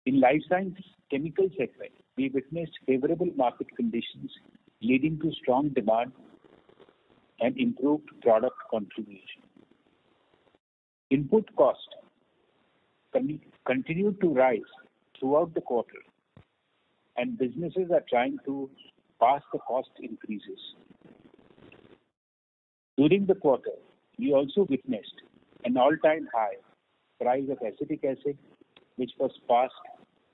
In life science chemical segment, we witnessed favorable market conditions leading to strong demand and improved product contribution. Input cost continued to rise throughout the quarter, and businesses are trying to pass the cost increases. During the quarter, we also witnessed an all-time high price of acetic acid, which was passed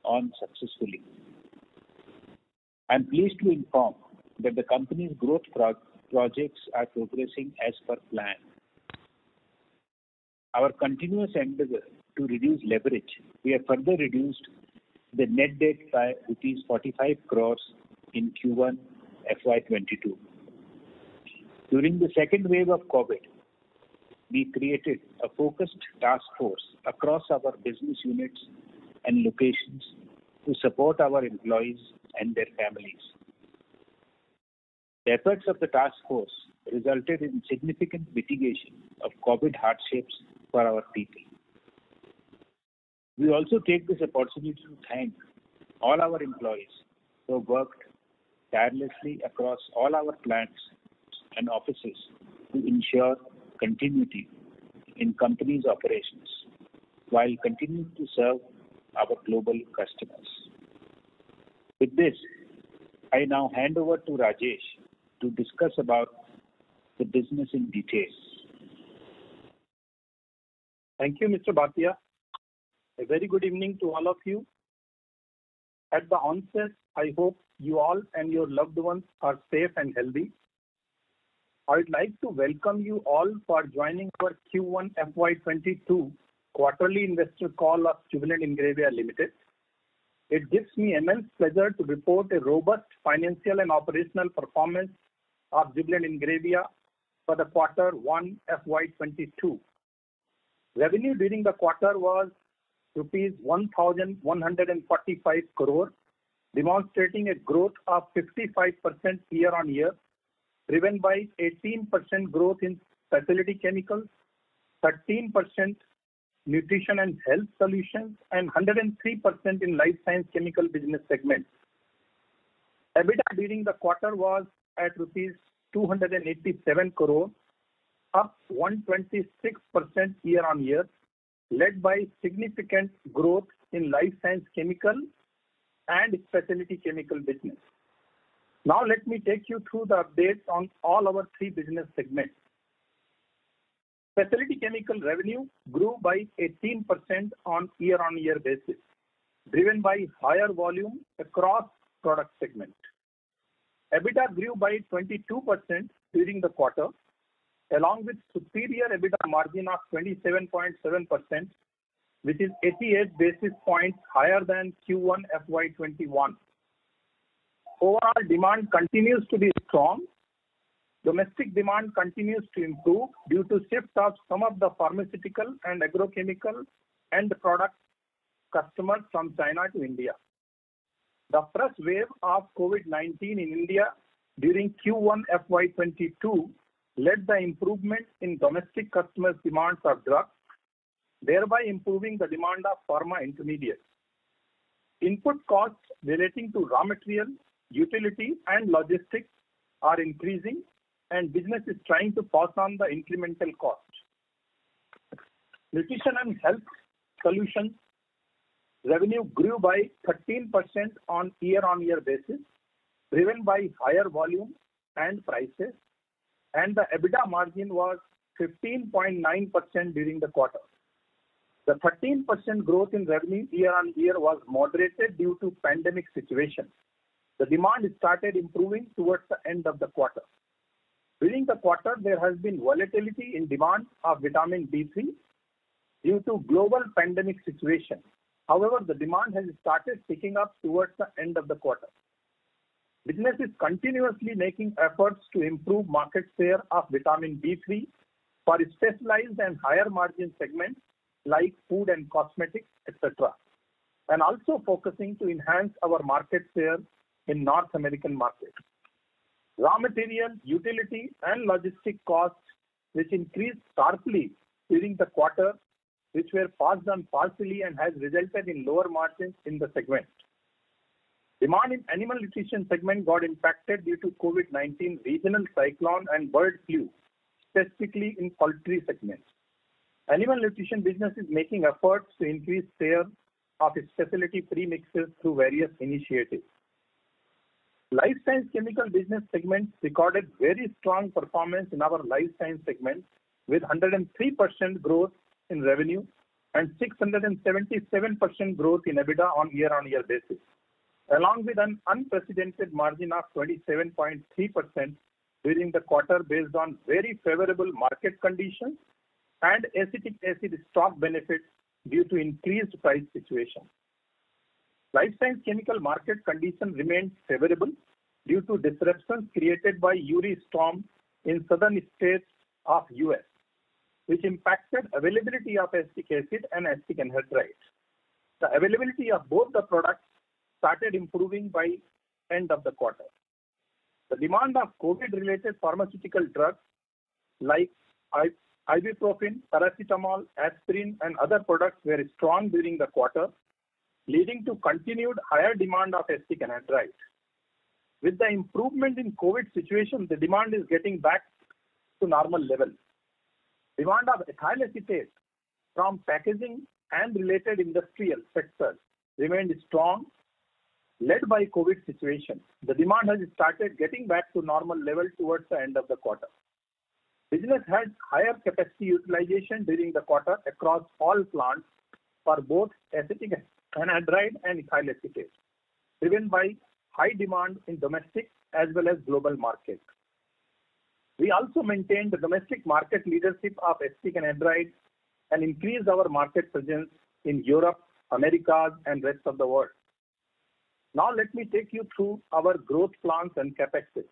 on successfully. I am pleased to inform that the company's growth projects are progressing as per plan. Our continuous endeavor to reduce leverage, we have further reduced the net debt by rupees 45 crores in Q1 FY22. During the second wave of COVID, we created a focused task force across our business units and locations to support our employees and their families. The efforts of the task force resulted in significant mitigation of COVID hardships for our people. We also take this opportunity to thank all our employees who have worked tirelessly across all our plants and offices to ensure continuity in company's operations while continuing to serve our global customers. With this, I now hand over to Rajesh to discuss about the business in detail. Thank you, Mr. Bhatia. A very good evening to all of you. At the onset, I hope you all and your loved ones are safe and healthy. I would like to welcome you all for joining our Q1 FY22 quarterly investor call of Jubilant Ingrevia Limited. It gives me immense pleasure to report a robust financial and operational performance of Jubilant Ingrevia for the quarter 1 FY22. Revenue during the quarter was rupees 1,145 crore, demonstrating a growth of 55% year-on-year, driven by 18% growth in specialty chemicals, 13% nutrition and health solutions, and 103% in life science chemical business segment. EBITDA during the quarter was at rupees 287 crore, up 126% year-on-year, led by significant growth in life science chemical and specialty chemical business. Now let me take you through the updates on all our three business segments. Specialty chemical revenue grew by 18% on year-on-year basis, driven by higher volume across product segment. EBITDA grew by 22% during the quarter, along with superior EBITDA margin of 27.7%, which is 88 basis points higher than Q1 FY21. Overall demand continues to be strong. Domestic demand continues to improve due to shift of some of the pharmaceutical and agrochemical end product customers from China to India. The first wave of COVID-19 in India during Q1 FY22 led the improvement in domestic customers' demand for drugs, thereby improving the demand of pharma intermediates. Input costs relating to raw material, utility and logistics are increasing, and business is trying to pass on the incremental cost. Nutrition and health solutions revenue grew by 13% on year-on-year basis, driven by higher volume and prices, and the EBITDA margin was 15.9% during the quarter. The 13% growth in revenue year-on-year was moderated due to pandemic situation. The demand started improving towards the end of the quarter. During the quarter, there has been volatility in demand of vitamin D3 due to global pandemic situation. However, the demand has started picking up towards the end of the quarter. Business is continuously making efforts to improve market share of vitamin D3 for specialized and higher margin segments like food and cosmetics, etc., and also focusing to enhance our market share in North American market. Raw material, utility and logistic costs, which increased sharply during the quarter, which were passed on partially and has resulted in lower margins in the segment. Demand in animal nutrition segment got impacted due to COVID-19 regional cyclone and bird flu, specifically in poultry segment. Animal nutrition business is making efforts to increase share of its specialty premixes through various initiatives. Life Science Chemical business segment recorded very strong performance in our Life Science segment with 103% growth in revenue and 677% growth in EBITDA on year-on-year basis, along with an unprecedented margin of 27.3% during the quarter based on very favorable market conditions and acetic acid stock benefits due to increased price situation. Life Science Chemical market conditions remained favorable due to disruptions created by Uri storm in southern states of US, which impacted availability of acetic acid and acetic anhydride. The availability of both the products started improving by end of the quarter. The demand of COVID-related pharmaceutical drugs like ibuprofen, paracetamol, aspirin, and other products were strong during the quarter, leading to continued higher demand of acetic anhydride. With the improvement in COVID situation, the demand is getting back to normal level. Demand of ethyl acetate from packaging and related industrial sectors remained strong, led by COVID situation. The demand has started getting back to normal level towards the end of the quarter. Business had higher capacity utilization during the quarter across all plants for both acetic anhydride and ethyl acetate, driven by high demand in domestic as well as global market. We also maintained the domestic market leadership of acetic anhydride and increased our market presence in Europe, Americas, and rest of the world. Now let me take you through our growth plans and capexes.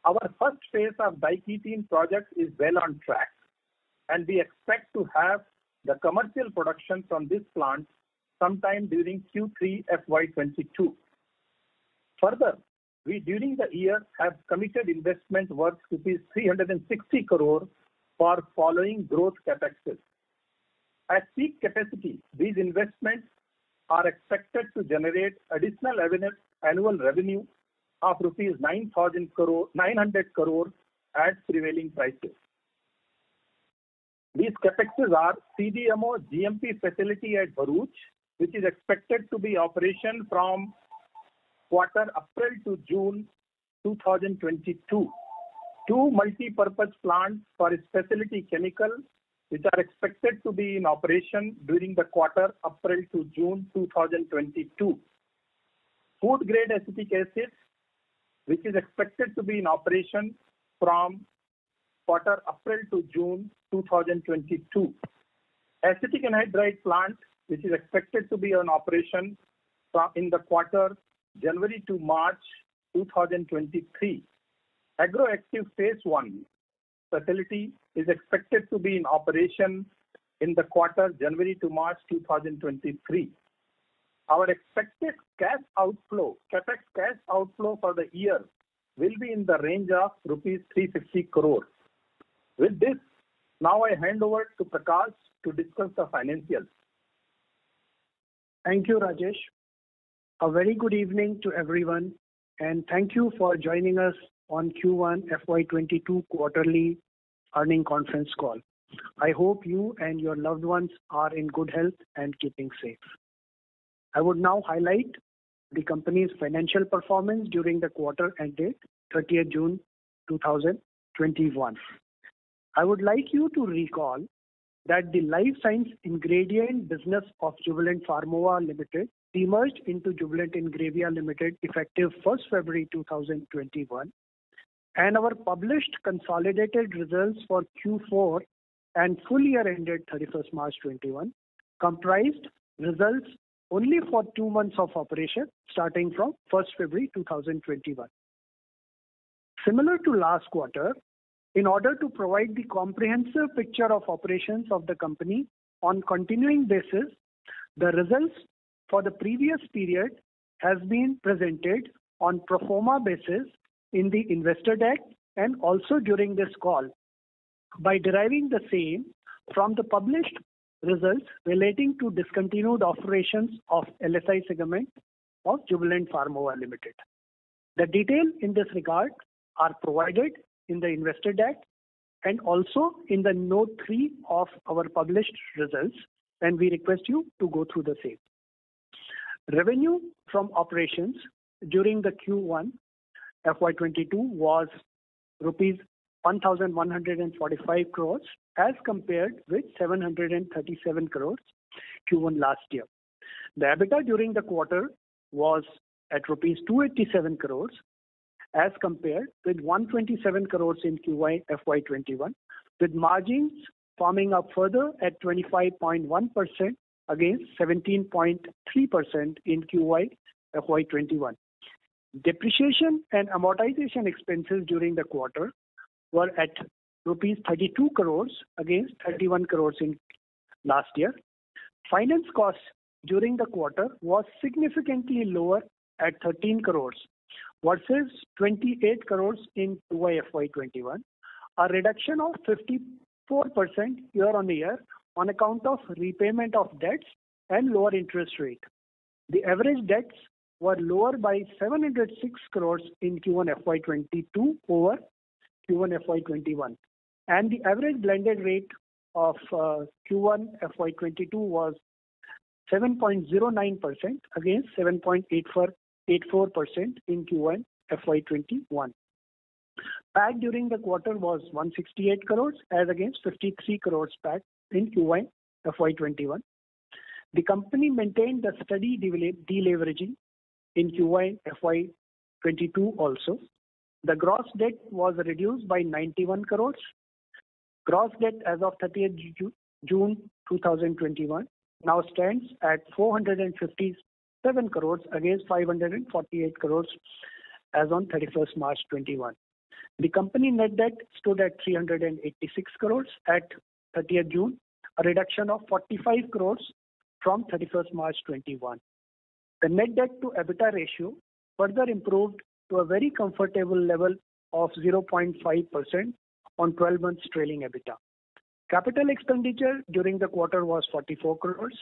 Our first phase of diketene project is well on track, and we expect to have the commercial production from this plant sometime during Q3 FY22. Further, we during the year have committed investment worth rupees 360 crore for following growth capexes. At peak capacity, these investments are expected to generate additional annual revenue of rupees 900 crore at prevailing prices. These capexes are CDMO GMP facility at Bharuch, which is expected to be operation from quarter April to June 2022. Two multi-purpose plants for specialty chemicals, which are expected to be in operation during the quarter April to June 2022. Food grade acetic acid, which is expected to be in operation from quarter April to June 2022. Acetic anhydride plant, which is expected to be in operation in the quarter January to March 2023. Agroactive phase 1 facility is expected to be in operation in the quarter January to March 2023. Our expected capex cash outflow for the year will be in the range of rupees 350 crore. With this, now I hand over to Prakash to discuss the financials. Thank you, Rajesh. A very good evening to everyone, and thank you for joining us on Q1 FY22 quarterly earning conference call. I hope you and your loved ones are in good health and keeping safe. I would now highlight the company's financial performance during the quarter ended 30th June 2021. I would like you to recall that the Life Science Ingredient business of Jubilant Pharmova Limited demerged into Jubilant Ingrevia Limited effective 1st February 2021, and our published consolidated results for Q4 and full year ended 31st March 21 comprised results only for 2 months of operation starting from 1st February 2021. Similar to last quarter, in order to provide the comprehensive picture of operations of the company on continuing basis, the results for the previous period has been presented on pro forma basis in the investor deck and also during this call by deriving the same from the published results relating to discontinued operations of LSI segment of Jubilant Pharmova Limited. The detail in this regard are provided in the investor deck and also in the note 3 of our published results, and we request you to go through the same. Revenue from operations during the Q1 FY22 was rupees 1,145 crores as compared with 737 crores Q1 last year. The EBITDA during the quarter was at rupees 287 crores as compared with 127 crores in Q1 FY21, with margins forming up further at 25.1% against 17.3% in Q1 FY21. Depreciation and amortization expenses during the quarter were at rupees 32 crores against 31 crores in last year. Finance costs during the quarter was significantly lower at 13 crores versus 28 crores in Q1 FY21, a reduction of 54% year on year on account of repayment of debts and lower interest rate. The average debts were lower by 706 crores in Q1 FY22 over Q1 FY21, and the average blended rate of Q1 FY22 was 7.09% against 7.84% in Q1 FY21. PAT during the quarter was 168 crores as against 53 crores PAT in Q1 FY21. The company maintained the steady deleveraging in Q1 FY22 also. The gross debt was reduced by 91 crores. Gross debt as of 30th June 2021 now stands at 457 crores against 548 crores as on 31st March 21. The company net debt stood at 386 crores at 30th June, a reduction of 45 crores from 31st March 21. The net debt to EBITDA ratio further improved to a very comfortable level of 0.5% on 12 months trailing EBITDA. Capital expenditure during the quarter was 44 crores.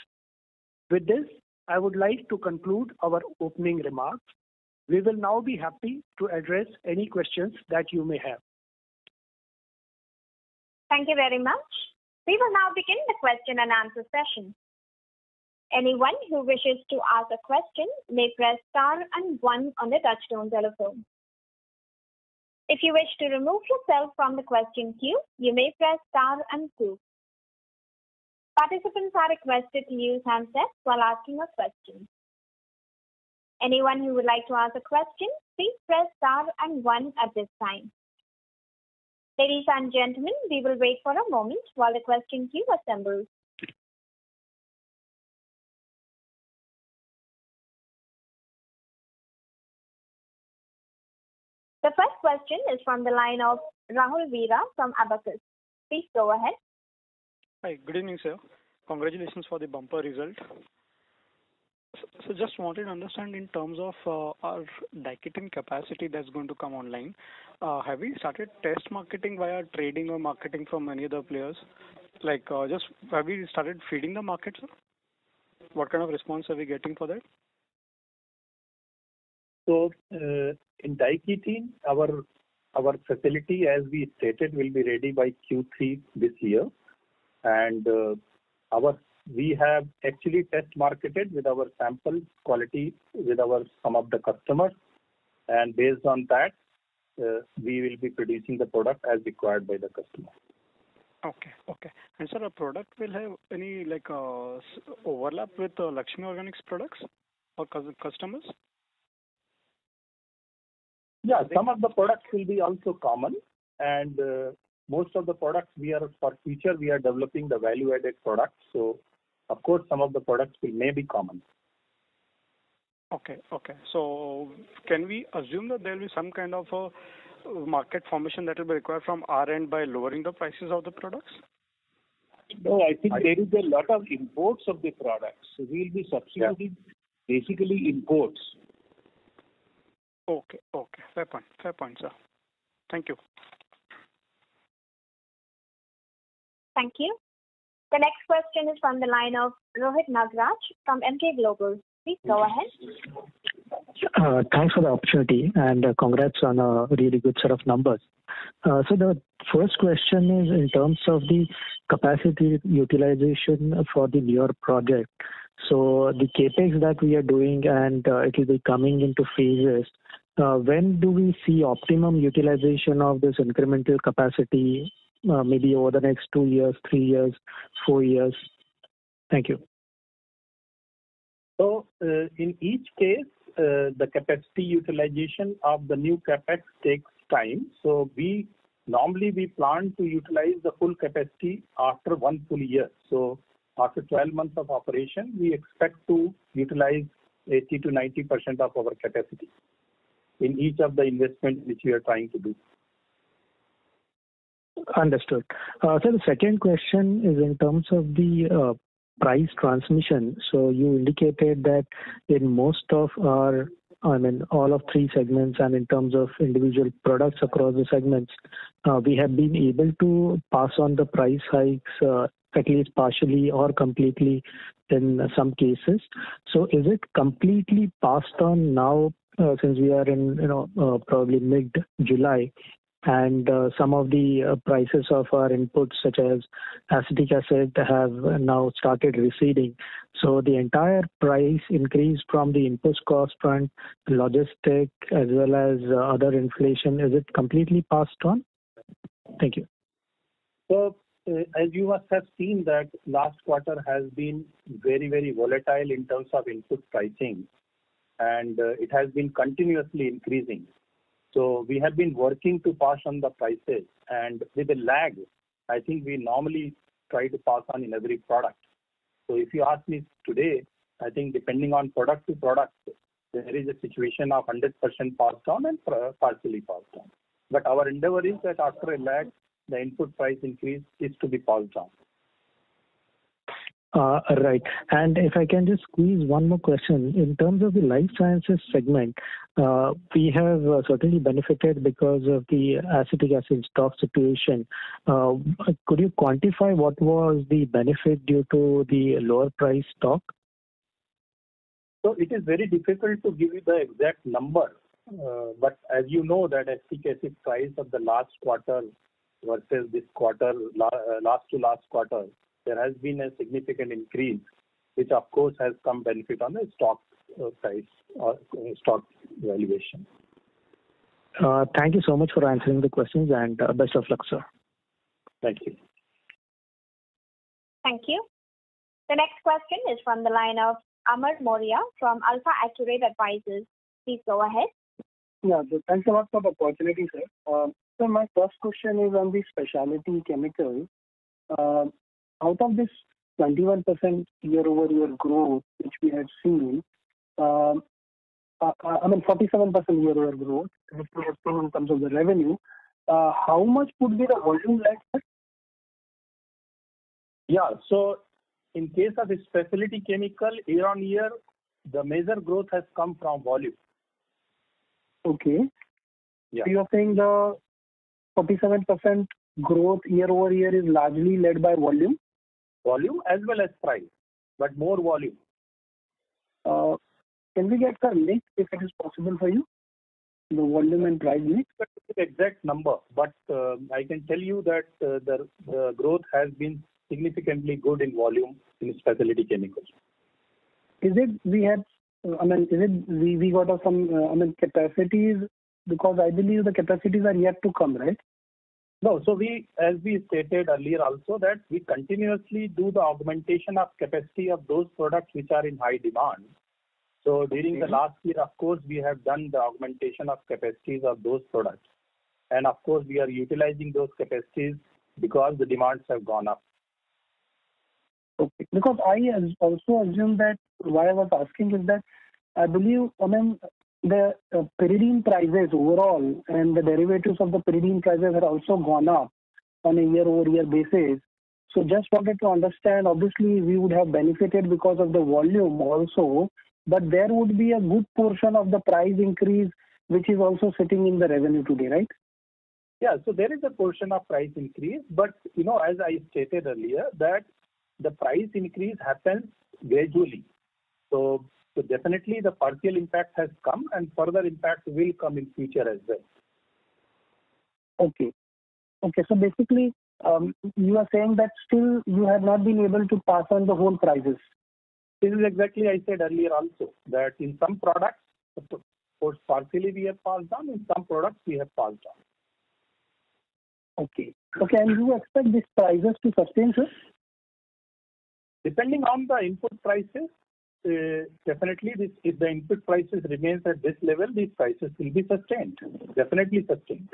With this, I would like to conclude our opening remarks. We will now be happy to address any questions that you may have. Thank you very much. We will now begin the question and answer session. Anyone who wishes to ask a question may press star and 1 on the touchtone telephone. If you wish to remove yourself from the question queue, you may press star and 2. Participants are requested to use handsets while asking a question. Anyone who would like to ask a question, please press star and 1 at this time. Ladies and gentlemen, we will wait for a moment while the question queue assembles. The first question is from the line of Rahul Veera from Abacus. Please go ahead. Hi, good evening, sir. Congratulations for the bumper result. So just wanted to understand in terms of our Daikitin capacity that's going to come online. Have we started test marketing via trading or marketing from any other players? Have we started feeding the market, sir? What kind of response are we getting for that? So in Daikitin, our facility, as we stated, will be ready by Q3 this year, and we have actually test marketed with our sample quality with some of the customers, and based on that, we will be producing the product as required by the customer. Okay. And sir, a product will have any overlap with Laxmi Organics products or customers? Yeah, some of the products will be also common, and most of the products for future we are developing the value-added products. So, of course, some of the products may be common. Okay. So, can we assume that there will be some kind of a market formation that will be required from our end by lowering the prices of the products? No, I think there is a lot of imports of the products. So we will be substituting basically imports. Okay. Fair point, sir. Thank you. Thank you. The next question is from the line of Rohit Nagraj from Emkay Global. Please go ahead. Thanks for the opportunity and congrats on a really good set of numbers. So the first question is in terms of the capacity utilization for the newer project. So the capex that we are doing and it will be coming into phases. When do we see optimum utilization of this incremental capacity? Maybe over the next 2 years, 3 years, 4 years? Thank you. So in each case, the capacity utilization of the new capex takes time. So we plan to utilize the full capacity after 1 full year. So after 12 months of operation, we expect to utilize 80 to 90% of our capacity in each of the investments which we are trying to do. Understood. So the second question is in terms of the price transmission. So you indicated that in most of our, all of 3 segments and in terms of individual products across the segments, we have been able to pass on the price hikes at least partially or completely in some cases. So is it completely passed on now since we are in, probably mid-July? And some of the prices of our inputs such as acetic acid have now started receding. So the entire price increase from the input cost front, logistic as well as other inflation, is it completely passed on? Thank you. So as you must have seen that last quarter has been very, very volatile in terms of input pricing, and it has been continuously increasing. So we have been working to pass on the prices, and with a lag, I think we normally try to pass on in every product. So if you ask me today, I think depending on product to product, there is a situation of 100% passed on and partially passed on. But our endeavor is that after a lag, the input price increase is to be passed on. Right. And if I can just squeeze one more question. In terms of the life sciences segment, we have certainly benefited because of the acetic acid stock situation. Could you quantify what was the benefit due to the lower price stock? So it is very difficult to give you the exact number. But as you know that acetic acid price of the last quarter versus this quarter, last to last quarter, there has been a significant increase, which of course has some benefit on the stock price or stock valuation. Thank you so much for answering the questions and best of luck, sir. Thank you. Thank you. The next question is from the line of Amar Moria from Alpha Accurate Advisors. Please go ahead. Yeah, so thanks a lot for the opportunity, sir. So my first question is on the specialty chemical. Out of this 21% year-over-year growth which we had seen, 47% year-over-year growth which we have seen in terms of the revenue, how much would be the volume like? Yeah, so in case of a specialty chemical, year-on-year, the major growth has come from volume. Okay. Yeah. So you're saying the 47% growth year-over-year is largely led by volume? Volume as well as price, but more volume. Can we get the mix if it is possible for you? The volume and price mix? The exact number, but I can tell you that the growth has been significantly good in volume in specialty chemicals. Is it we got some capacities, because I believe the capacities are yet to come, right? No, so as we stated earlier also that we continuously do the augmentation of capacity of those products which are in high demand. So during the last year, of course, we have done the augmentation of capacities of those products. And of course, we are utilizing those capacities because the demands have gone up. Okay. Because I also assume that why I was asking is that I believe, the pyridine prices overall and the derivatives of the pyridine prices have also gone up on a year-over-year basis. So just wanted to understand, obviously we would have benefited because of the volume also, but there would be a good portion of the price increase which is also sitting in the revenue today, right? Yeah, so there is a portion of price increase, but as I stated earlier that the price increase happens gradually. So definitely the partial impact has come and further impact will come in future as well. Okay. So basically, you are saying that still you have not been able to pass on the whole prices. This is exactly I said earlier also, that in some products, of course, partially we have passed on, in some products we have passed on. Okay, and you expect these prices to sustain, sir? Depending on the input prices, definitely if the input prices remains at this level, these prices will be sustained, definitely sustained.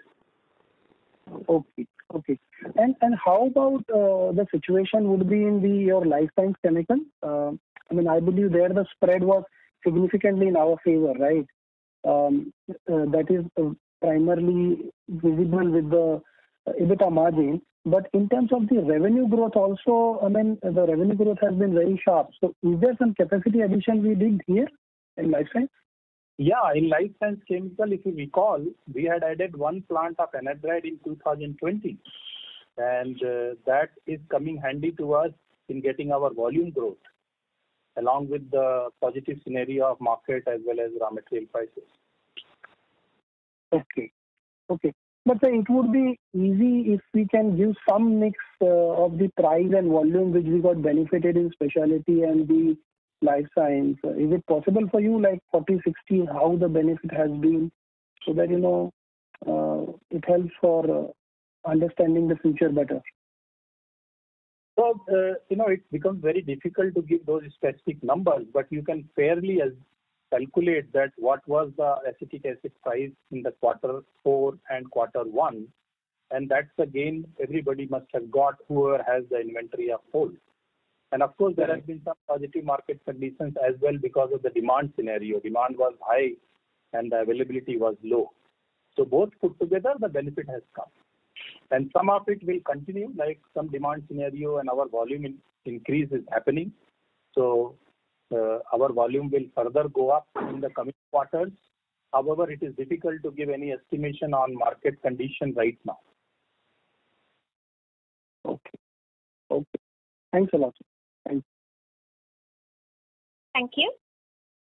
Okay. And how about the situation would be in your life science chemical? I believe there the spread was significantly in our favor, right? That is primarily visible with the EBITDA margin. But in terms of the revenue growth also, the revenue growth has been very sharp. So is there some capacity addition we did here in life science? Yeah, in life science chemical, if you recall, we had added one plant of anhydride in 2020. And that is coming handy to us in getting our volume growth, along with the positive scenario of market as well as raw material prices. Okay. But it would be easy if we can give some mix of the price and volume which we got benefited in specialty and the life science. Is it possible for you, like 40-60, how the benefit has been, so that it helps for understanding the future better? So, it becomes very difficult to give those specific numbers, but you can fairly calculate that what was the acetic acid price in the quarter 4 and quarter 1, and that's the gain everybody must have got, whoever has the inventory of whole. And of course, there has been some positive market conditions as well because of the demand scenario. Demand was high and the availability was low. So both put together, the benefit has come. And some of it will continue, like some demand scenario and our volume increase is happening. So our volume will further go up in the coming quarters. However, it is difficult to give any estimation on market condition right now. Okay. Thanks a lot. Thank you.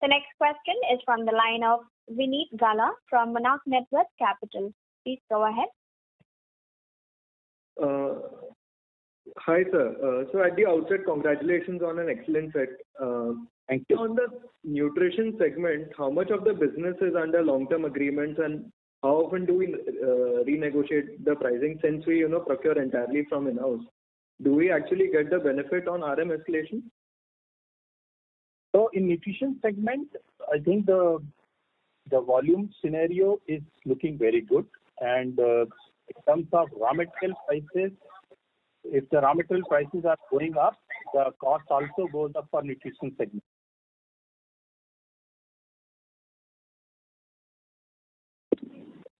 The next question is from the line of Vineet Gala from Monarch Networth Capital. Please go ahead. Hi, sir. So at the outset, congratulations on an excellent set. Thank you. On the nutrition segment, how much of the business is under long-term agreements, and how often do we renegotiate the pricing since we procure entirely from in-house? Do we actually get the benefit on RM escalation? So in nutrition segment, I think the volume scenario is looking very good. And in terms of raw material prices, if the raw material prices are going up, the cost also goes up for nutrition segment.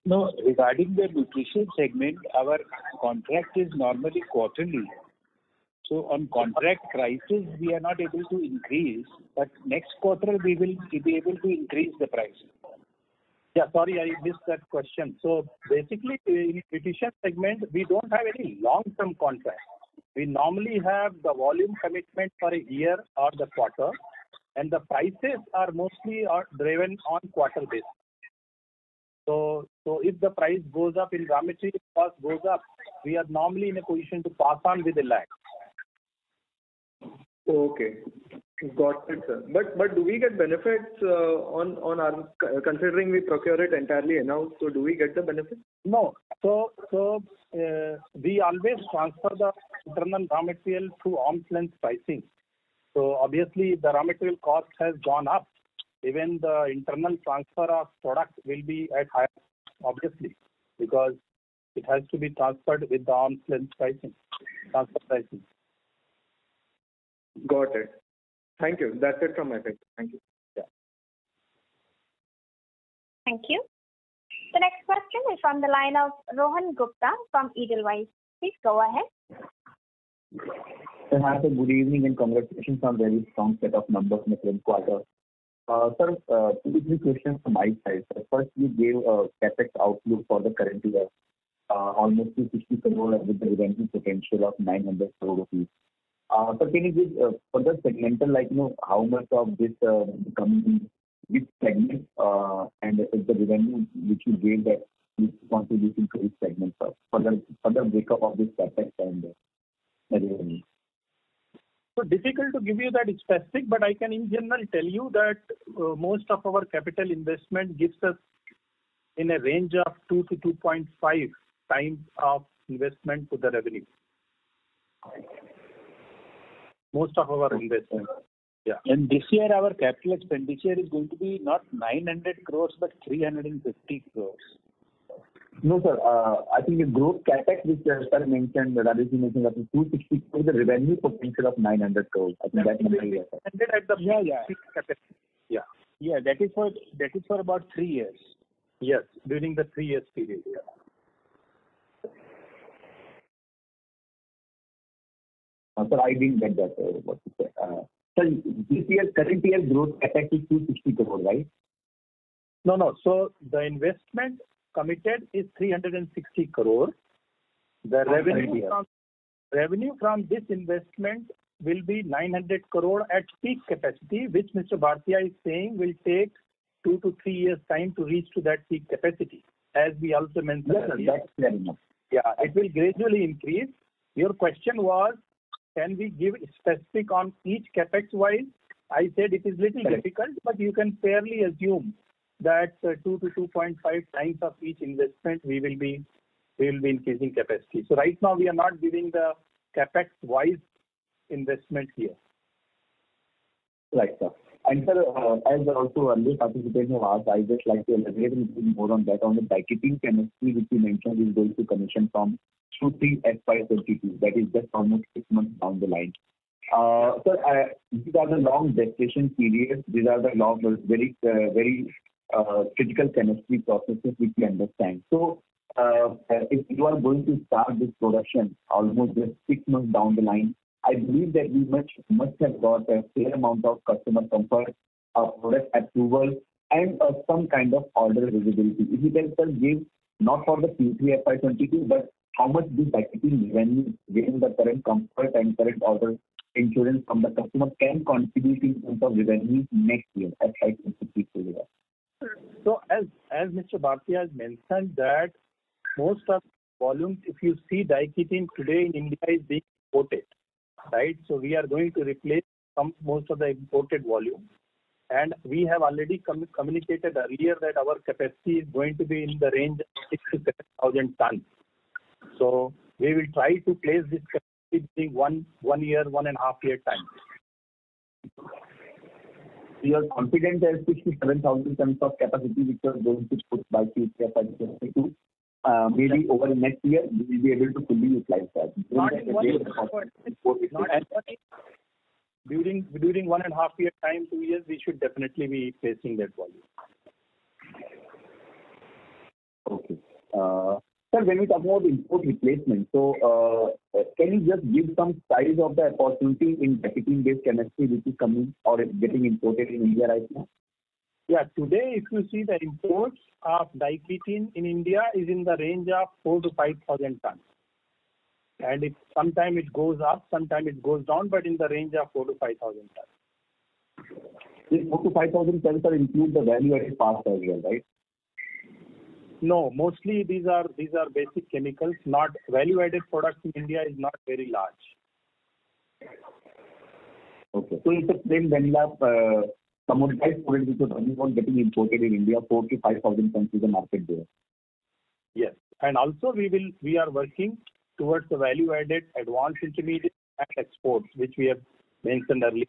No, regarding the nutrition segment, our contract is normally quarterly. So on contract prices, we are not able to increase, but next quarter we will be able to increase the price. Yeah, sorry, I missed that question. So basically, in nutrition segment, we don't have any long-term contract. We normally have the volume commitment for a year or the quarter, and the prices are mostly driven on quarter basis. So if the price goes up, in raw material cost goes up, we are normally in a position to pass on with a lag. Okay, got it, sir. But do we get benefits on our, considering we procure it entirely in-house? So do we get the benefit? No. So we always transfer the internal raw material through arm's length pricing. So obviously, if the raw material cost has gone up, even the internal transfer of product will be at higher, obviously, because it has to be transferred with the arm's length pricing, transfer pricing. Got it. Thank you. That's it from my side. Thank you. Yeah. Thank you. The next question is from the line of Rohan Gupta from Edelweiss. Please go ahead. Hi, sir. Good evening and congratulations on very strong set of numbers in the current quarter. Sir, 2-3 questions from my side. First, you gave a capex outlook for the current year, almost 260 crore with the revenue potential of 900 crore rupees. So can you give further segmental, like, how much of this coming in which segment, and the revenue which you gave that is contributing to this segment, further breakup of this CapEx and the revenue? So difficult to give you that specific, but I can in general tell you that most of our capital investment gives us in a range of 2 to 2.5 times of investment to the revenue. Most of our investment. Yeah. And this year our capital expenditure is going to be not 900 crores but 350 crores. No, sir. I think the growth CapEx which sir mentioned, Rajesh mentioned, that is 260 crores, the revenue potential of 900 crores. I think that number is at the peak capacity. Yeah, that is for about 3 years. Yes, during the 3 years period. Yeah. Sir, I didn't get that. What you said. Sir, this year, current year growth CapEx is 260 crores, right? No. So the investment committed is 360 crore. The revenue from this investment will be 900 crore at peak capacity, which Mr. Bhartia is saying will take 2 to 3 years time to reach to that peak capacity. As we also mentioned earlier. That's fair enough. Yeah, it will gradually increase. Your question was, can we give specific on each capex wise? I said it is little difficult, but you can fairly assume that 2 to 2.5 times of each investment we will be increasing capacity. So right now we are not giving the capex wise investment here. Right, sir. And sir, as also earlier participants have asked, I just like to elaborate a little more on that, on the diketene chemistry which you mentioned is going to commission from Q3 FY22. That is just almost 6 months down the line. Sir, these are the long gestation periods. These are the long, very critical chemistry processes which we understand. So, if you are going to start this production almost just 6 months down the line, I believe that we must have got a fair amount of customer comfort, product approval, and some kind of order visibility. If you can, sir, give not for the Q3 FY22, but how much this diketene revenue, given the current comfort and current order insurance from the customer, can contribute in terms of revenue next year, FY23. So as Mr. Bhartia has mentioned that most of volumes, if you see diketene today in India is being imported, right? So we are going to replace most of the imported volume. And we have already communicated earlier that our capacity is going to be in the range of 6 to 7,000 tons. So we will try to place this capacity in 1 year, 1.5 year time. We are confident that 6 to 7,000 tons of capacity which are going to put by Q3 FY22. Maybe over the next year, we will be able to fully utilize that. During 1.5 year time, 2 years, we should definitely be placing that volume. Okay. Sir, when we talk about import replacement, so can you just give some size of the opportunity in diketene-based chemistry which is coming or getting imported in India right now? Yeah, today if you see the imports of diketene in India is in the range of 4 to 5,000 tons. And sometime it goes up, sometime it goes down, but in the range of 4 to 5,000 tons. This 4 to 5,000 tons are include the value-added parts as well, right? No, mostly these are basic chemicals. Not value-added products in India is not very large. Okay, so it's a plain vanilla commoditized product which is talking about getting imported in India. 4 to 5,000 tons is the market there. Yes, and also we are working towards the value-added advanced intermediate and exports, which we have mentioned earlier.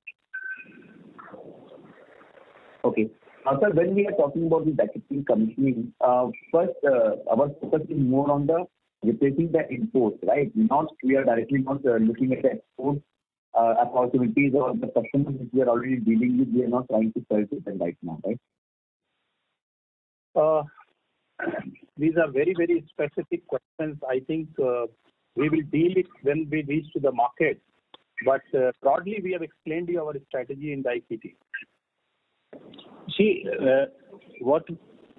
Okay. Now, sir, when we are talking about the diketene commissioning, first our focus is more on the replacing the imports, right? We are directly not looking at the export opportunities or the customers which we are already dealing with. We are not trying to sell to them right now, right? These are very, very specific questions. I think we will deal it when we reach to the market. But broadly, we have explained you our strategy in diketene. See, what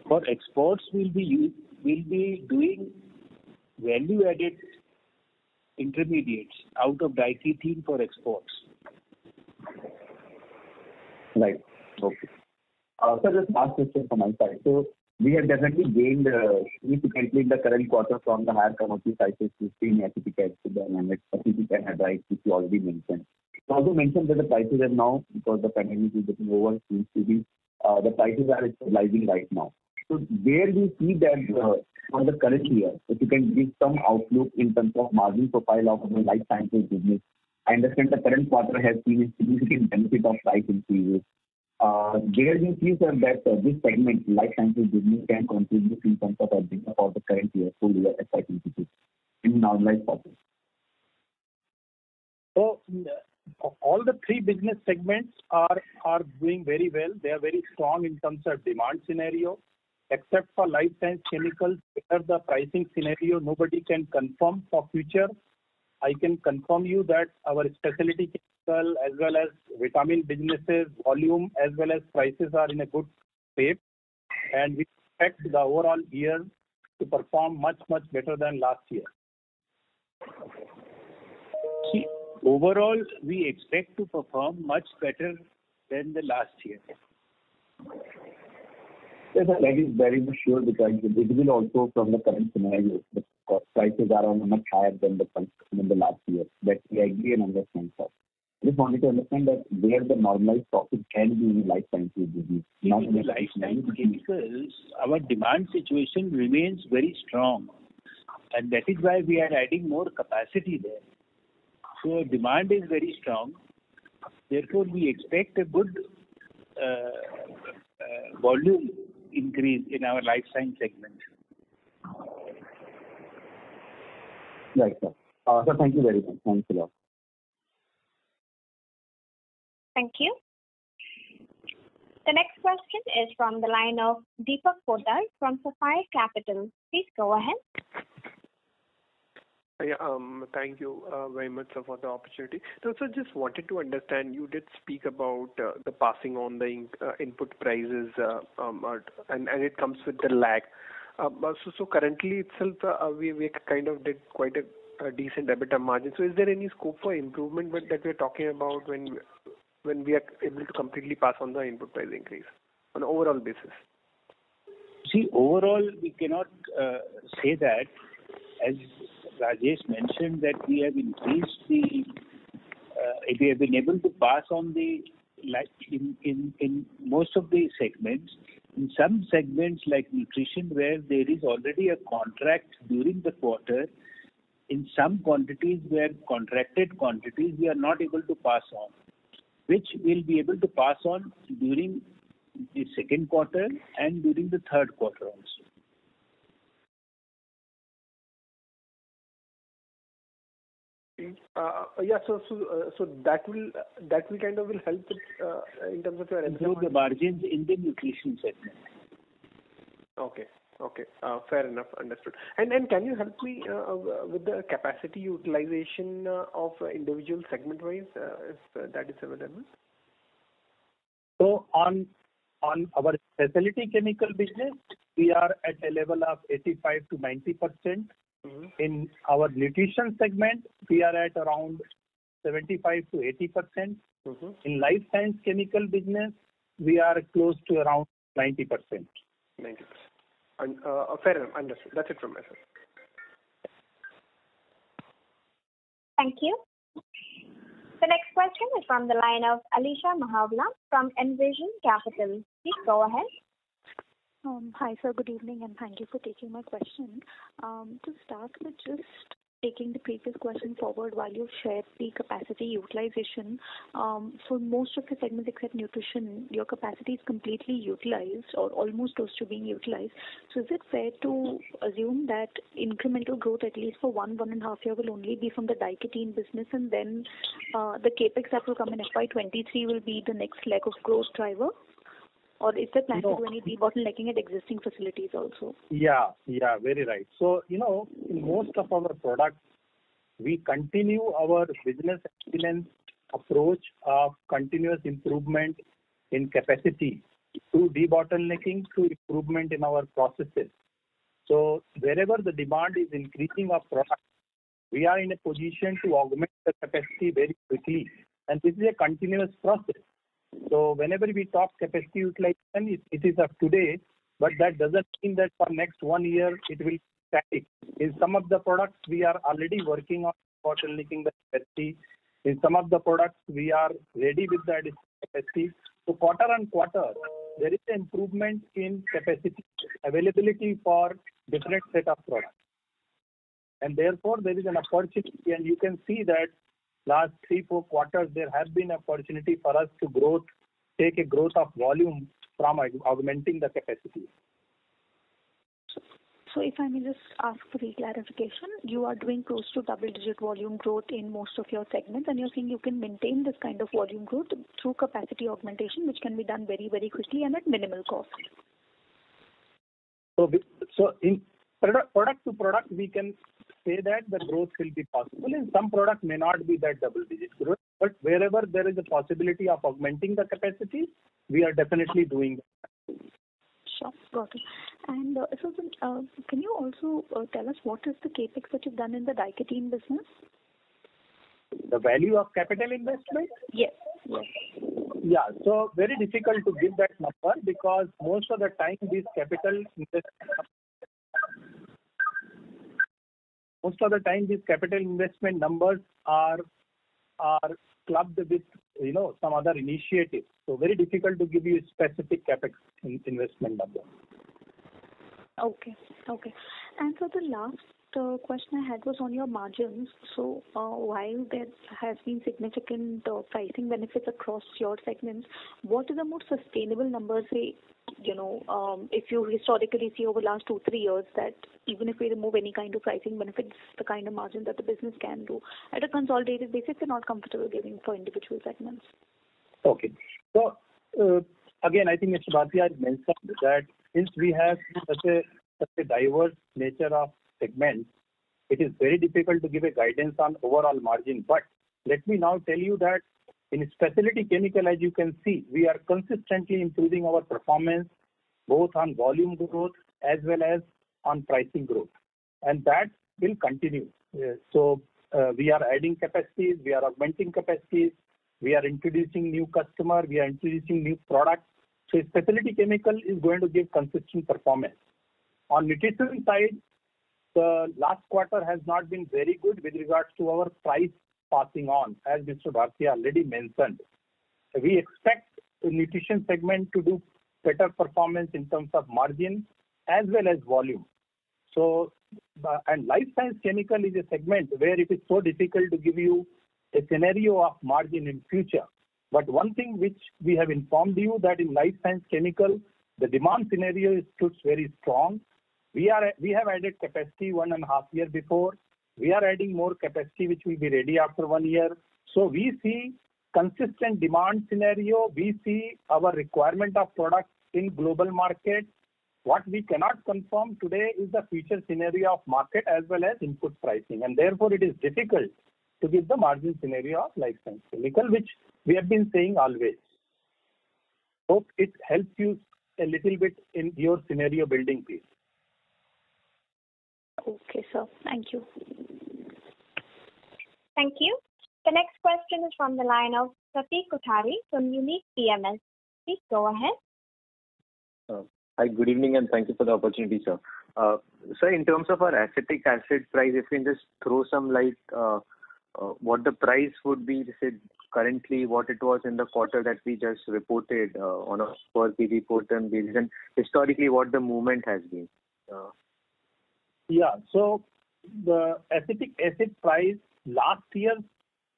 for exports will be doing value-added intermediates out of diketene for exports. Right. Okay. Just last question from my side. So we have definitely gained significantly in the current quarter from the higher commodity prices we've seen acetic acid and acetic anhydride, which you already mentioned. You also mentioned that the prices are now, because the pandemic is getting over, seems to be the prices are stabilizing right now. So where do you see that for the current year? If you can give some outlook in terms of margin profile of the life sciences business. I understand the current quarter has seen a significant benefit of price increases. Where do you see, sir, that this segment, life sciences business, can contribute in terms of EBITDA for the current year, full year FY22 in normalized profit? So all the three business segments are doing very well. They are very strong in terms of demand scenario, except for life science chemicals, where the pricing scenario nobody can confirm for future. I can confirm you that our specialty chemical as well as vitamin businesses, volume as well as prices are in a good shape, and we expect the overall year to perform much better than last year. See, overall, we expect to perform much better than the last year. Yes, sir, that is very much sure, because it will also from the current scenario. The cost prices are on much higher than the last year. That we agree and understand, sir. I just wanted to understand that where the normalized profit can be in life sciences business. In the life science chemicals, our demand situation remains very strong, and that is why we are adding more capacity there. So demand is very strong. Therefore, we expect a good volume increase in our life science segment. Right, sir. Sir, thank you very much. Thanks a lot. Thank you. The next question is from the line of Deepak Poddar from Sapphire Capital. Please go ahead. Thank you very much, sir, for the opportunity. So, just wanted to understand, you did speak about the passing on the input prices, and it comes with the lag. So currently itself, we kind of did quite a decent EBITDA margin. So is there any scope for improvement that we're talking about when we are able to completely pass on the input price increase on an overall basis? See, overall, we cannot say that. As Rajesh mentioned, that we have increased we have been able to pass on in most of the segments. In some segments like nutrition, where there is already a contract during the quarter, in some quantities where contracted quantities we are not able to pass on, which we'll be able to pass on during the second quarter and during the third quarter also. So that will kind of help in terms of your improve the margins in the nutrition segment. Okay. Fair enough. Understood. And can you help me with the capacity utilization of individual segment wise, if that is available? So on our specialty chemical business, we are at a level of 85 to 90%. In our nutrition segment, we are at around 75 to 80%. In life science chemical business, we are close to around 90%. 90%. Fair enough. Understood. That's it from my side. Thank you. The next question is from the line of Alisha Mahavla from Envision Capital. Please go ahead. Hi, sir. Good evening, and thank you for taking my question. To start with, just taking the previous question forward, while you shared the capacity utilization, for most of the segments except nutrition, your capacity is completely utilized or almost close to being utilized. So is it fair to assume that incremental growth, at least for 1.5 year, will only be from the diketene business, and then the capex that will come in FY23 will be the next leg of growth driver? Or is there plan to do any debottlenecking at existing facilities also? Yeah, very right. So, in most of our products, we continue our business excellence approach of continuous improvement in capacity to debottlenecking to improvement in our processes. So, wherever the demand is increasing of product, we are in a position to augment the capacity very quickly, and this is a continuous process. So whenever we talk capacity utilization, it is of today, but that doesn't mean that for next 1 year it will be static. In some of the products, we are already working on bottlenecking the capacity. In some of the products, we are ready with the additional capacity. So quarter on quarter, there is an improvement in capacity availability for different set of products. And therefore, there is an opportunity, and you can see that last 3-4 quarters, there has been an opportunity for us to take a growth of volume from augmenting the capacity. So if I may just ask for clarification, you are doing close to double-digit volume growth in most of your segments, and you're saying you can maintain this kind of volume growth through capacity augmentation, which can be done very, very quickly and at minimal cost. So in product to product, we can say that the growth will be possible. In some products may not be that double-digit growth, but wherever there is a possibility of augmenting the capacity, we are definitely doing that. Sure, got it. And can you also tell us what is the capex that you've done in the Diketene business? The value of capital investment? Yes. Yeah, so very difficult to give that number because most of the time these capital investment numbers are clubbed with some other initiatives. So very difficult to give you a specific capex investment number. Okay. And so the last question I had was on your margins. So while there has been significant pricing benefits across your segments, what is the more sustainable number, say, if you historically see over the last 2-3 years that even if we remove any kind of pricing benefits, the kind of margin that the business can do at a consolidated basis, we're not comfortable giving for individual segments. Okay. So again, I think Mr. Bhatia has mentioned that since we have such a diverse nature of segments, it is very difficult to give a guidance on overall margin. But let me now tell you that in specialty chemical, as you can see, we are consistently improving our performance both on volume growth as well as on pricing growth. And that will continue. So we are adding capacities, we are augmenting capacities, we are introducing new customers, we are introducing new products. So specialty chemical is going to give consistent performance. On nutrition side, the last quarter has not been very good with regards to our price passing on, as Mr. Bhartia already mentioned. We expect the nutrition segment to do better performance in terms of margin as well as volume. So, and life science chemical is a segment where it is so difficult to give you a scenario of margin in future. But one thing which we have informed you that in life science chemical, the demand scenario is very strong. We have added capacity 1.5 years before. We are adding more capacity which will be ready after 1 year. So we see consistent demand scenario. We see our requirement of products in global market. What we cannot confirm today is the future scenario of market as well as input pricing. And therefore, it is difficult to give the margin scenario of life science chemical, which we have been saying always. Hope it helps you a little bit in your scenario building, please. Okay, sir. Thank you. Thank you. The next question is from the line of Pratik Kothari from Unique PMS. Please go ahead. Hi, good evening, and thank you for the opportunity, sir. Sir, in terms of our acetic acid price, if you can just throw some light, what the price would be, say, currently, what it was in the quarter that we just reported on a per kg per ton basis, and historically what the movement has been. Yeah, so the acetic acid price last year,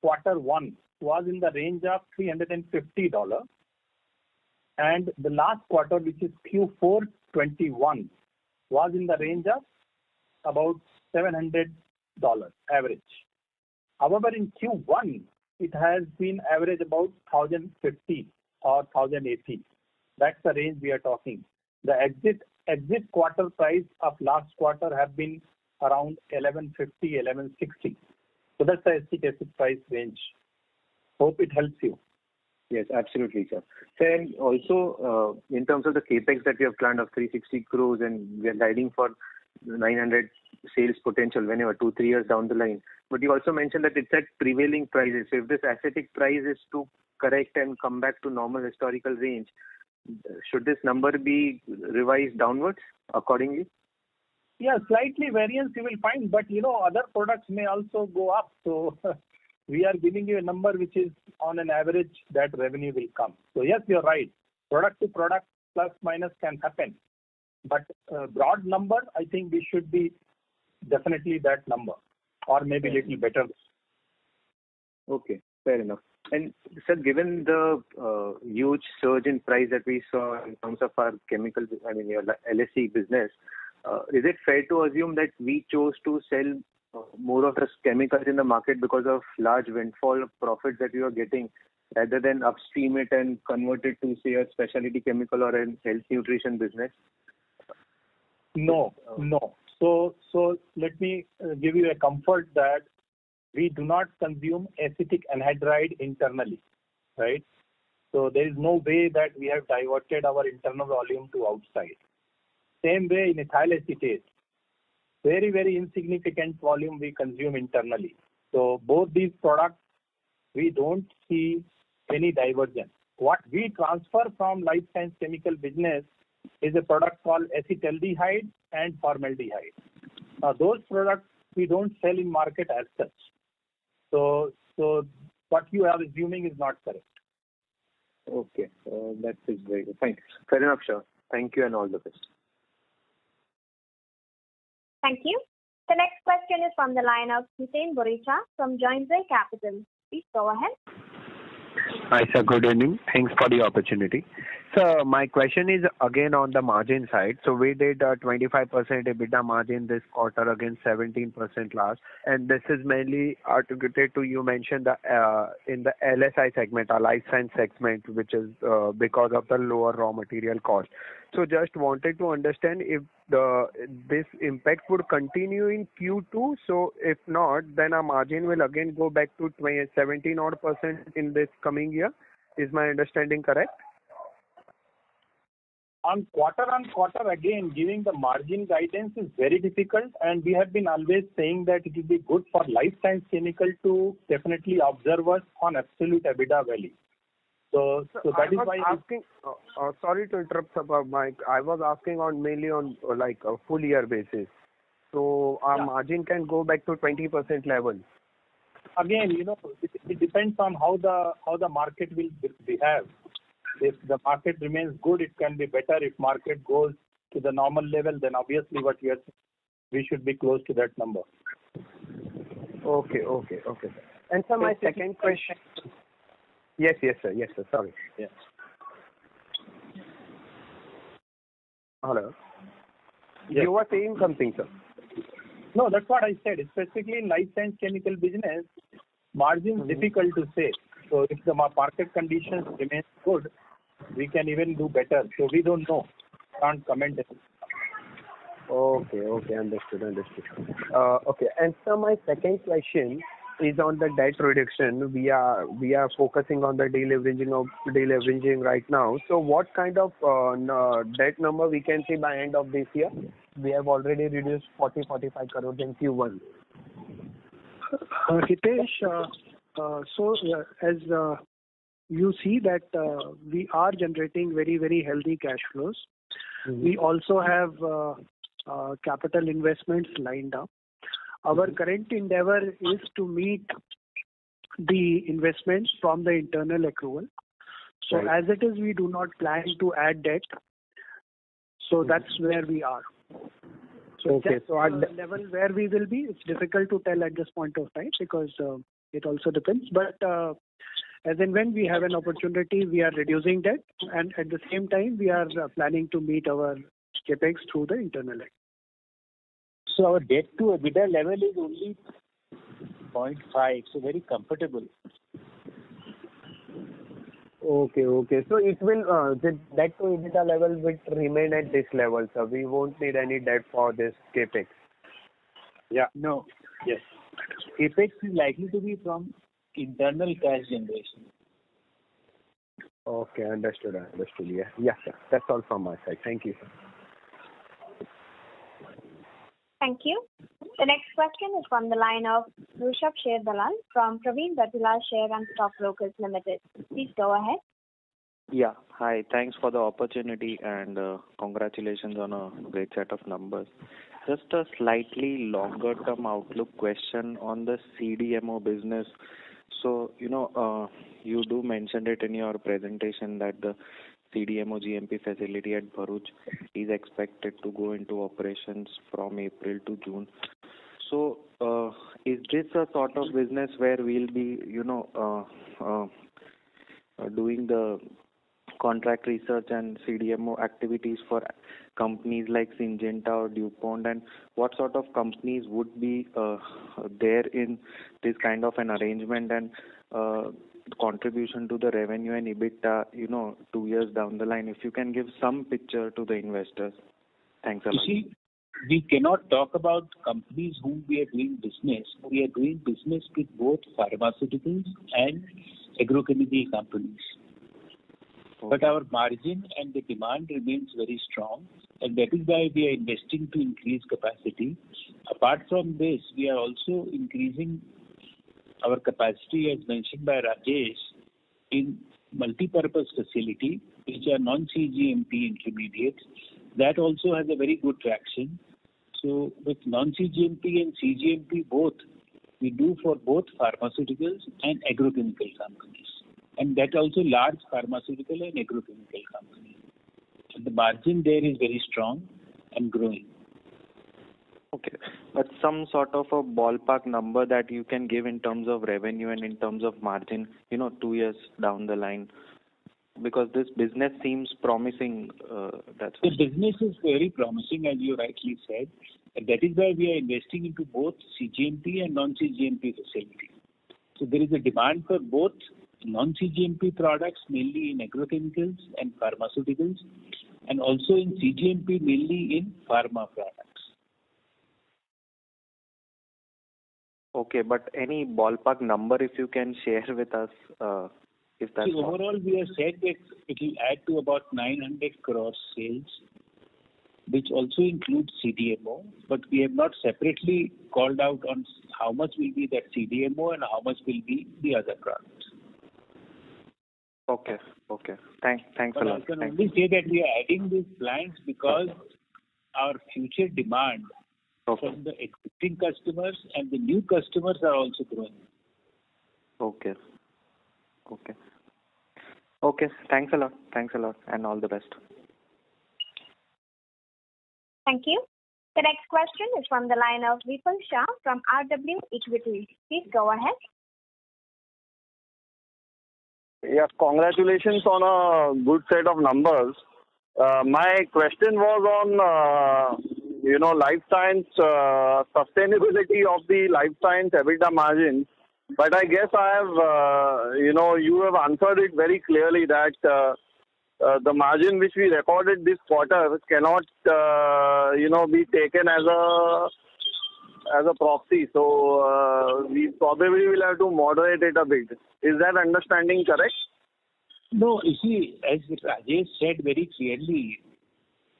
Q1, was in the range of $350. And the last quarter, which is Q4 21, was in the range of about $700 average. However, in Q1, it has been average about 1,050 or 1,080. That's the range we are talking. The exit quarter price of last quarter have been around 1150, 1160. So that's the acetic acid price range. Hope it helps you. Yes, absolutely, sir. And also, in terms of the capex that we have planned of 360 crores and we are guiding for 900 sales potential whenever 2-3 years down the line. But you also mentioned that it's at prevailing prices. So if this acetic price is to correct and come back to normal historical range, should this number be revised downwards accordingly? Yeah, slightly variance you will find, but other products may also go up. So we are giving you a number which is on an average that revenue will come. So yes, you're right. Product to product plus minus can happen. But broad number, I think we should be definitely that number or maybe little better. Okay, fair enough. And sir, given the huge surge in price that we saw in terms of our chemical, your LSE business, is it fair to assume that we chose to sell more of the chemicals in the market because of large windfall of profits that we were getting, rather than upstream it and convert it to, say, a specialty chemical or a health nutrition business? No. So let me give you a comfort that we do not consume acetic anhydride internally, right? So there is no way that we have diverted our internal volume to outside. Same way in ethyl acetate, very, very insignificant volume we consume internally. So both these products, we don't see any divergence. What we transfer from life science chemical business is a product called acetaldehyde and formaldehyde. Now those products we don't sell in market as such. So what you are assuming is not correct. Okay, that is very good. Fine. Fair enough, sir. Thank you and all the best. Thank you. The next question is from the line of Hussein Boricha from Joindre Capital. Please go ahead. Hi, sir. Good evening. Thanks for the opportunity. So my question is again on the margin side. So we did a 25% EBITDA margin this quarter against 17% last, and this is mainly attributed to, you mentioned, in the LSI segment, or life science segment, which is because of the lower raw material cost. So just wanted to understand if this impact would continue in Q2. So if not, then our margin will again go back to 17% in this coming year. Is my understanding correct? On quarter, again, giving the margin guidance is very difficult, and we have been always saying that it will be good for life science chemical to definitely observe us on absolute EBITDA value. So that is why asking. Sorry to interrupt, Mike. I was asking mainly on like a full year basis. So our margin can go back to 20% level. Again, it depends on how the market will behave. If the market remains good, it can be better. If market goes to the normal level, then obviously we should be close to that number. Okay. And so my second question. Yes, sir. Sorry. Yes. Hello. Yes. You were saying something, sir. No, that's what I said. Specifically in life science chemical business, margin difficult to say. So if the market conditions remain good, we can even do better. So we don't know. Can't comment. Okay. Understood. Okay. And so my second question is on the debt reduction. We are focusing on the deleveraging right now. So what kind of debt number we can see by end of this year? We have already reduced 40-45 crores in Q1. Hitesh, as you see that we are generating very, very healthy cash flows. Mm-hmm. We also have capital investments lined up. Our current endeavor is to meet the investments from the internal accrual. So as it is, we do not plan to add debt. So that's where we are. So at the level where we will be, it's difficult to tell at this point of time because it also depends. But as and when we have an opportunity, we are reducing debt, and at the same time, we are planning to meet our capex through the internal. So our debt to EBITDA level is only 0.5, so very comfortable. Okay. So it will the debt to EBITDA level will remain at this level, so we won't need any debt for this capex. Yeah. No. Yes. Capex is likely to be from internal cash generation. Okay, understood. Yeah, sir. That's all from my side. Thank you, sir. Thank you. The next question is from the line of Rushabh Sher Dalal from Praveen Datila Share and Stock Brokers Limited. Please go ahead. Yeah. Hi. Thanks for the opportunity and congratulations on a great set of numbers. Just a slightly longer term outlook question on the CDMO business. So, you do mention it in your presentation that the CDMO GMP facility at Bharuch is expected to go into operations from April to June. So, is this a sort of business where we'll be, doing the contract research and CDMO activities for companies like Syngenta or DuPont, and what sort of companies would be there in this kind of an arrangement, and contribution to the revenue and EBITDA, 2 years down the line? If you can give some picture to the investors. Thanks a lot. You see, we cannot talk about companies whom we are doing business. We are doing business with both pharmaceuticals and agrochemical companies. But our margin and the demand remains very strong, and that is why we are investing to increase capacity. Apart from this, we are also increasing our capacity, as mentioned by Rajesh, in multi-purpose facility, which are non-CGMP intermediates. That also has a very good traction. So with non-CGMP and CGMP both, we do for both pharmaceuticals and agrochemical companies. And that also large pharmaceutical and agrochemical companies. So the margin there is very strong and growing. Okay. But some sort of a ballpark number that you can give in terms of revenue and in terms of margin, 2 years down the line, because this business seems promising. The business is very promising, as you rightly said, and that is why we are investing into both CGMP and non-CGMP facility. So there is a demand for both non-CGMP products, mainly in agrochemicals and pharmaceuticals, and also in CGMP, mainly in pharma products. Okay, but any ballpark number if you can share with us, if that's possible. Overall, we have said that it will add to about 900 crore sales, which also includes CDMO, but we have not separately called out on how much will be that CDMO and how much will be the other products. Okay. Thanks a lot. I can only say that we are adding these plants because our future demand from the existing customers and the new customers are also growing. Okay. Thanks a lot, and all the best. Thank you. The next question is from the line of Vipul Shah from RW Equity. Please go ahead. Yes, congratulations on a good set of numbers. My question was on, life science, sustainability of the life science EBITDA margins. But I guess I have, you have answered it very clearly that the margin which we recorded this quarter cannot, be taken as a proxy. So we probably will have to moderate it a bit. Is that understanding correct? No, you see, as Rajesh said very clearly,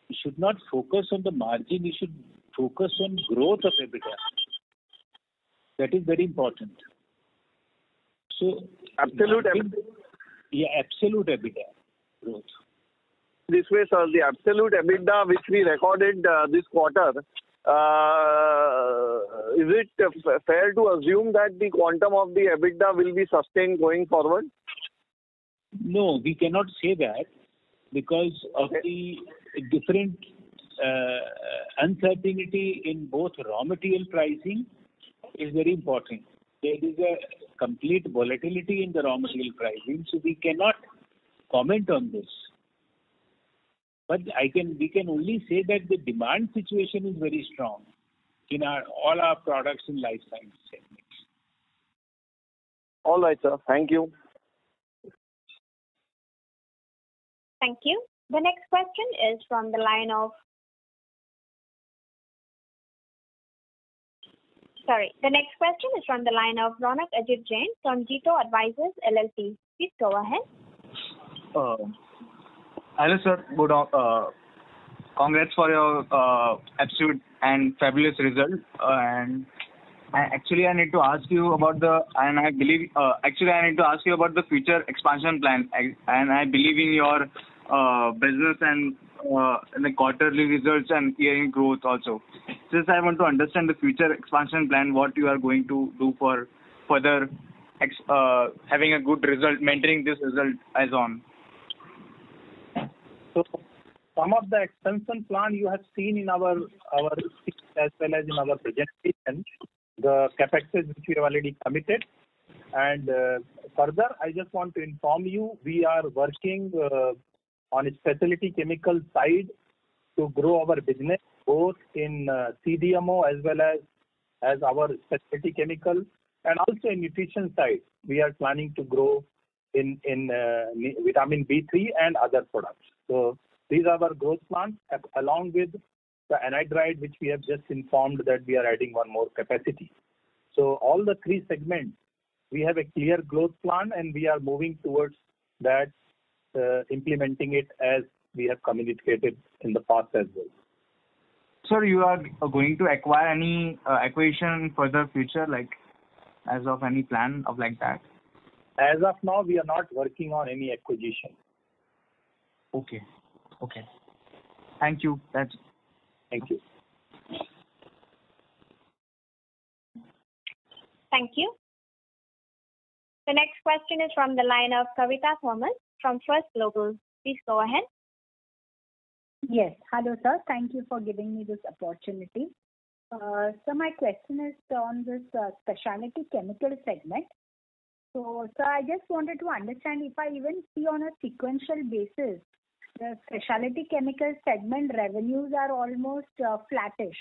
you should not focus on the margin, you should focus on growth of EBITDA. That is very important. So, absolute EBITDA? Yeah, absolute EBITDA growth. This way, sir, the absolute EBITDA which we recorded this quarter, is it fair to assume that the quantum of the EBITDA will be sustained going forward? No, we cannot say that because of the different uncertainty in both raw material pricing is very important. There is a complete volatility in the raw material pricing, so we cannot comment on this. But we can only say that the demand situation is very strong in all our products in life science segments. All right, sir. Thank you. Thank you. The next question is from the line of Ronak Ajit Jain from Jito Advisors LLP. Please go ahead. Hello, sir. congrats for your absolute and fabulous result. And actually, I need to ask you about I need to ask you about the future expansion plan. And I believe in your business and in the quarterly results and year-end growth also. Just I want to understand the future expansion plan, what you are going to do for further having a good result, maintaining this result as on. So some of the expansion plan you have seen in our speech as well as in our presentation, the capexes which we have already committed. And further, I just want to inform you, we are working on a specialty chemical side to grow our business both in CDMO as well as our specialty chemical, and also in nutrition side. We are planning to grow in vitamin B3 and other products. So these are our growth plans along with the anhydride, which we have just informed that we are adding one more capacity. So all the three segments, we have a clear growth plan and we are moving towards that, implementing it as we have communicated in the past as well. Sir, you are going to acquire any acquisition for the future, like as of any plan of like that? As of now, we are not working on any acquisition. Okay. Thank you. Thank you. Thank you. The next question is from the line of Kavita Thomas from First Global. Please go ahead. Yes. Hello, sir. Thank you for giving me this opportunity. So my question is on this specialty chemical segment. So, sir, I just wanted to understand if I even see on a sequential basis, the specialty chemical segment revenues are almost flattish,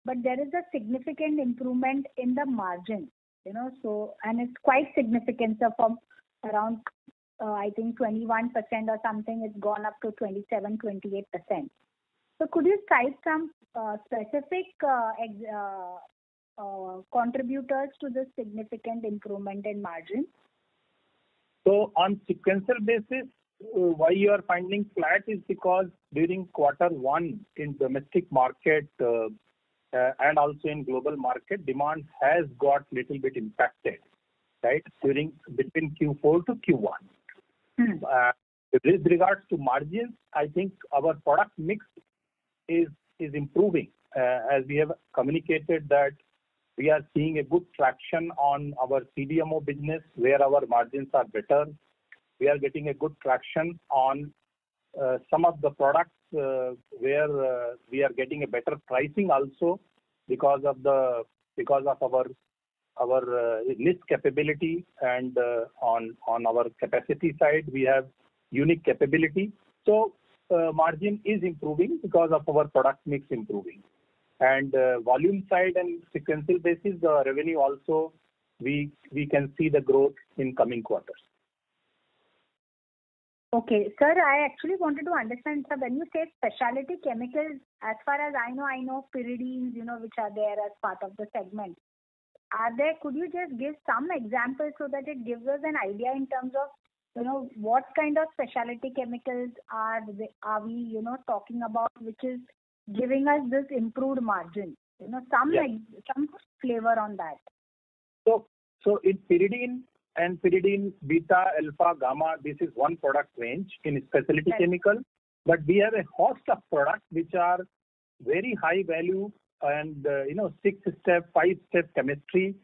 but there is a significant improvement in the margin, so, and it's quite significant. So from around, I think 21% or something, it's gone up to 27, 28%. So could you cite some specific contributors to this significant improvement in margin? So on sequential basis, why you are finding flat is because during Q1 in domestic market and also in global market, demand has got little bit impacted, right? Between Q4 to Q1. With regards to margins, I think our product mix is improving. As we have communicated that we are seeing a good traction on our CDMO business where our margins are better. We are getting a good traction on some of the products where we are getting a better pricing also because of our niche capability, and on our capacity side we have unique capability. So margin is improving because of our product mix improving. And volume side and sequential basis, the revenue also we can see the growth in coming quarters. Okay, sir, I actually wanted to understand, sir, when you say specialty chemicals, as far as I know pyridines, which are there as part of the segment. Could you just give some examples so that it gives us an idea in terms of, what kind of specialty chemicals are we, talking about, which is giving us this improved margin? Some flavor on that. So in pyridine and pyridine beta, alpha, gamma, this is one product range in specialty chemical. But we have a host of products which are very high value and 6-step, 5-step chemistry,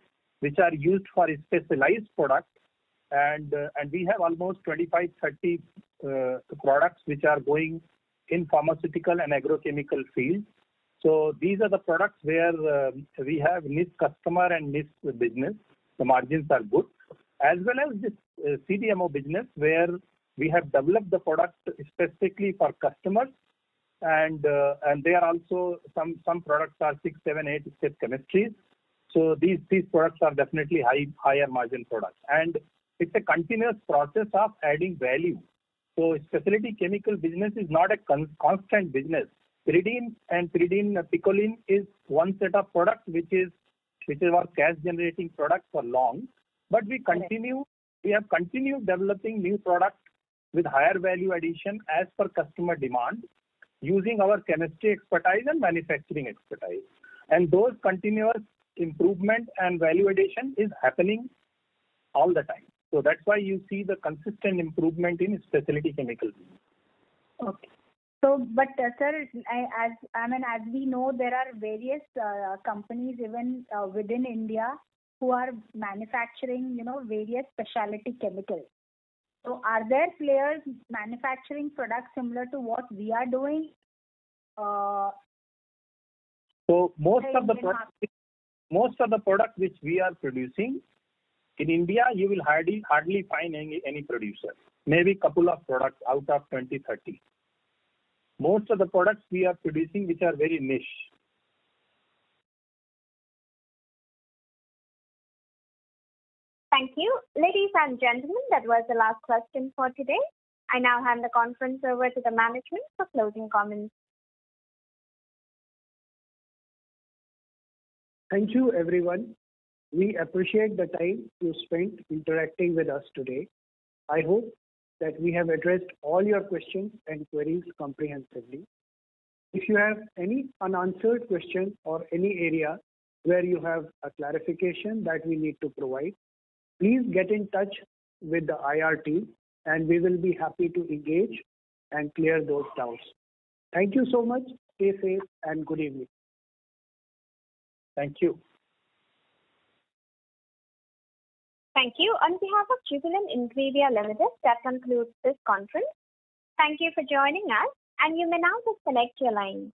which are used for specialized products. And we have almost 25-30 products which are going in pharmaceutical and agrochemical fields. So these are the products where we have niche customer and niche business. The margins are good. As well as this CDMO business where we have developed the product specifically for customers, and they are also some products are 6, 7, 8-step chemistries. So these products are definitely higher margin products, and it's a continuous process of adding value. So specialty chemical business is not a constant business. Pyridine and pyridine picoline is one set of products which is our cash generating product for long. But we have continued developing new products with higher value addition as per customer demand. using our chemistry expertise and manufacturing expertise. And those continuous improvement and value addition is happening all the time. So that's why you see the consistent improvement in specialty chemicals. Okay. So, but sir, as we know, there are various companies even within India who are manufacturing, various specialty chemicals. So, are there players manufacturing products similar to what we are doing? So, most of the products which we are producing in India, you will hardly find any producer. Maybe couple of products out of 20, 30. Most of the products we are producing which are very niche. Thank you. Ladies and gentlemen, that was the last question for today. I now hand the conference over to the management for closing comments. Thank you, everyone. We appreciate the time you spent interacting with us today. I hope that we have addressed all your questions and queries comprehensively. If you have any unanswered question or any area where you have a clarification that we need to provide, please get in touch with the IR team and we will be happy to engage and clear those doubts. Thank you so much. Stay safe and good evening. Thank you. Thank you. On behalf of Jubilant Ingrevia Limited, that concludes this conference. Thank you for joining us, and you may now disconnect your line.